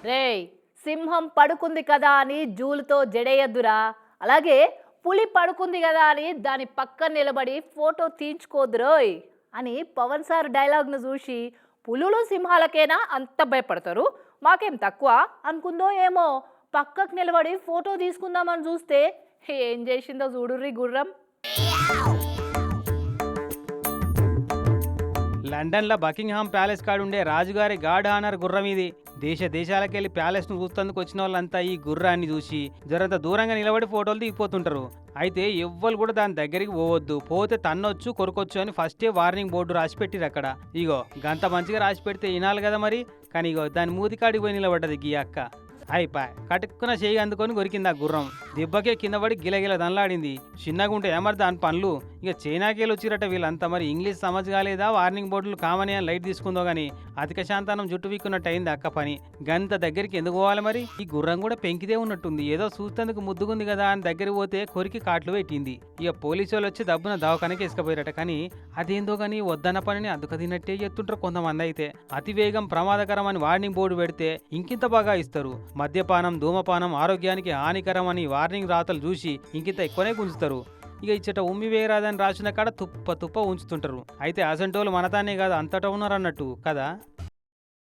రేయ్, సింహం పడుకుంది కదా అని జూలుతో జడేయద్దురా. అలాగే పులి పడుకుంది కదా అని దాని పక్కన నిలబడి ఫోటో తీయించుకోదురోయ్ అని పవన్ సార్ డైలాగ్ను చూసి పులులు సింహాలకేనా అంత భయపడతారు, మాకేం తక్కువ అనుకుందో ఏమో. పక్కకు నిలబడి ఫోటో తీసుకుందామని చూస్తే ఏం చేసిందో చూడుర్రి గుర్రం. లండన్లో బకింగ్హామ్ ప్యాలెస్ కాడుండే రాజుగారి గార్డ్ హానర్ గుర్రం ఇది. దేశాలకెళ్ళి ప్యాలెస్ను చూస్తందుకు వచ్చిన వాళ్ళంతా ఈ గుర్రాన్ని చూసి జరంత దూరంగా నిలబడి ఫోటోలు దిగిపోతుంటారు. అయితే ఎవ్వరు కూడా దాని దగ్గరికి పోవద్దు, పోతే తన్నొచ్చు కొరకొచ్చు అని ఫస్టే వార్నింగ్ బోర్డు రాసి పెట్టిరు అక్కడ. ఇగో గంత మంచిగా రాసి పెడితే వినాలి కదా మరి. కానీ ఇగో దాని మూతికాడికి పోయి నిలబడ్డది గీ అక్క. అయిపోయి కటుక్కున చేయి అందుకొని కొరికింది ఆ గుర్రం. దెబ్బకే కింద పడి గిలగిల దనలాడింది. చిన్నగా ఉంటే ఏమర్ దాని పనులు. ఇక చైనాకేళ్ళు వచ్చిరట వీళ్ళంతా. మరి ఇంగ్లీష్ సమజ్ కాలేదా, వార్నింగ్ బోర్డులు కామని అని లైట్ తీసుకుందో గానీ అధిక శాంతానం జుట్టు వీక్కున్నట్టు అయింది అక్క పని. గంత దగ్గరికి ఎందుకు పోవాలి మరి? ఈ గుర్రం కూడా పెంకిదే ఉన్నట్టుంది. ఏదో చూస్తేందుకు ముద్దుగుంది కదా అని దగ్గరికి పోతే కొరికి కాట్లు పెట్టింది. ఇక పోలీసు వాళ్ళు వచ్చి దబ్బున దవాఖానకి ఇసుకపోయారట. కానీ అదేందో కానీ వద్దన్న పనిని అదుక తిన్నట్టే చెప్తుంటారు కొంతమంది. అయితే అతివేగం ప్రమాదకరం అని వార్నింగ్ బోర్డు పెడితే ఇంకింత బాగా ఇస్తారు. మద్యపానం, ధూమపానం ఆరోగ్యానికి హానికరం అని వార్నింగ్ రాతలు చూసి ఇంకింత ఎక్కువనే గుంజుతారు. ఇక ఇచ్చట ఉమ్మి వేయరాదని రాసిన కాడ తుప్ప ఉంచుతుంటారు. అయితే అసంటోళ్ళు మనతానే కాదు అంతటా ఉన్నారు అన్నట్టు కదా.